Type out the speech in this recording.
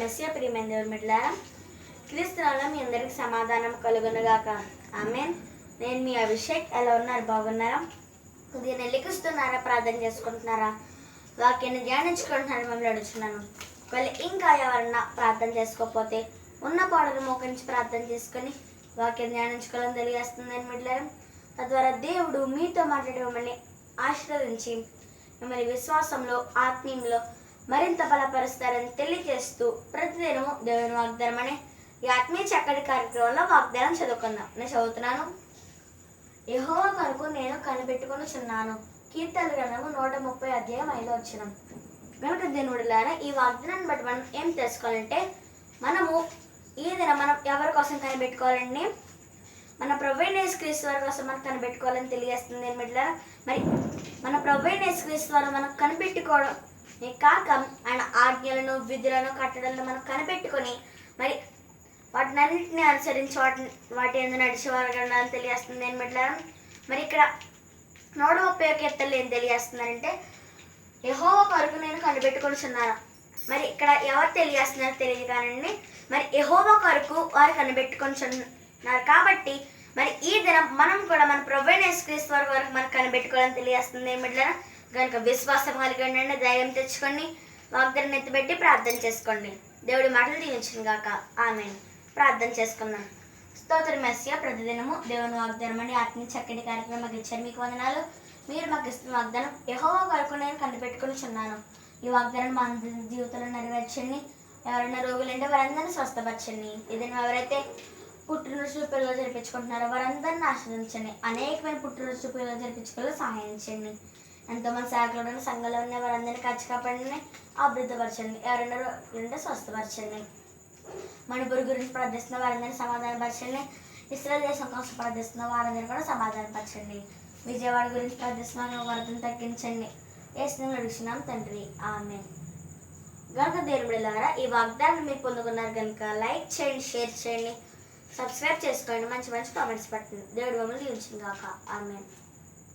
Messiah ప్రియమైన దేవుని బిడ్డలారా, క్రీస్తునామములో మీ అందరికి సమాధానం కలుగునుగాక. ఆమేన్. నేను మీ అభిషేక్. ఎలా ఉన్నారు? బాగున్నారా? ఉదయం లెక్కుస్తున్నారా? ప్రార్థన చేసుకుంటున్నారా? వాక్యాన్ని ధ్యానించుకుంటున్నారా? మిమ్మల్ని అడుగుతున్నాను. ఒకవేళ ఇంకా ఎవరన్నా ప్రార్థన చేసుకోకపోతే ఉన్న పాటలు మోకరించి ప్రార్థన చేసుకొని వాక్యం ధ్యానించుకోవాలని తెలియజేస్తుందని బిడ్డలారా. తద్వారా దేవుడు మీతో మాట్లాడే మిమ్మల్ని ఆశీర్వదించి మిమ్మల్ని విశ్వాసంలో ఆత్మీయంలో మరింత బలపరుస్తారని తెలియజేస్తూ ప్రతిదినము దేవుని వాగ్దానం అనే ఈ ఆత్మీయ చక్కటి కార్యక్రమంలో వాగ్దానం చదువుకుందాం. నేను చదువుతున్నాను. యెహోవా కొరకు నేను కనిపెట్టుకొనుచున్నాను. కీర్తనల గ్రంథము 130 అధ్యాయం 5వ వచనం. కనుక దేవుడులారా, ఈ వాగ్దానాన్ని బట్టి మనం ఏం తెలుసుకోవాలంటే, మనము ఈ దినం మనం ఎవరి కోసం కనిపెట్టుకోవాలండి? మన ప్రభువైన యేసుక్రీస్తు వారి కోసం మనం కనిపెట్టుకోవాలని తెలియజేస్తుంది బిడ్డలారా. మరి మన ప్రభువైన యేసుక్రీస్తు వారు మనం కనిపెట్టుకోవడం కాక ఆయన ఆజ్ఞలను విధులను కట్టడలను మనం కనిపెట్టుకొని మరి వాటిని అన్నింటినీ అనుసరించి వాటి ఎందుకు నడిచేవారు అని తెలియజేస్తుంది అని బిడ్డలారా. మరి ఇక్కడ 130 కీర్తనలు ఏం తెలియజేస్తున్నారంటే, యెహోవా కొరకు నేను కనిపెట్టుకొనుచున్నాను. మరి ఇక్కడ ఎవరు తెలియజేస్తున్నారో తెలియదు కానండి, మరి యెహోవా కొరకు వారు కనిపెట్టుకొనుచున్నారు. కాబట్టి మరి ఈ దినం మనం కూడా మన ప్రభువైన యేసుక్రీస్తు వారి వరకు మనం కనిపెట్టుకోవాలని తెలియజేస్తుంది బిడ్డలారా. కనుక విశ్వాసం కలిగి ఉండండి, ధైర్యం తెచ్చుకోండి, వాగ్దానం ఎత్తిపెట్టి ప్రార్థన చేసుకోండి. దేవుడి మాటలు దీవించును గాక. ఆమేన్. ప్రార్థన చేసుకుందాం. స్తోత్రం మెస్సియా, ప్రతిదినము దేవుని వాగ్దానం అని ఆత్మీయ చక్కటి కార్యక్రమం మాకు ఇచ్చారు. మీకు వందనాలు. మీరు మాకు ఇస్తున్న వాగ్దానం యెహోవా కొరకు నేను కనిపెట్టుకొనుచున్నాను. ఈ వాగ్దానం మా అందరి జీవితంలో నెరవేర్చండి. ఎవరైనా రోగులుంటే వారందరినీ స్వస్థపరచండి. ఏదైనా ఎవరైతే పుట్టినరోజు పిల్లలు జరిపించుకుంటున్నారో వారందరినీ ఆశ్రదించండి. అనేకమైన పుట్టినరోజు పిల్లలు జరిపించుకోవాలి సహాయించండి. ఎంతోమంది సేవకులు సంఘంలో ఉన్న వారందరినీ ఖర్చు కాపాడండి, అభివృద్ధిపరచండి. ఎవరైనా ఉంటే స్వస్థపరచండి. మణిపూర్ గురించి ప్రార్థిస్తున్న వారందరినీ సమాధానపరచండి. ఇస్రాయేల్ దేశం కోసం ప్రార్థిస్తున్న వారందరినీ కూడా సమాధానపరచండి. విజయవాడ గురించి ప్రార్థిస్తున్న వరదను తగ్గించండి. యేసుని అడుగుతున్నాం తండ్రి. ఆమేన్. గనుక దేవుడిలారా, ఈ వాగ్దానం మీరు పొందుకున్నారు కనుక లైక్ చేయండి, షేర్ చేయండి, సబ్స్క్రైబ్ చేసుకోండి, మంచి మంచి కామెంట్స్ పెట్టండి. దేవుడు మమ్మల్ని దీవించును గాక. ఆమేన్.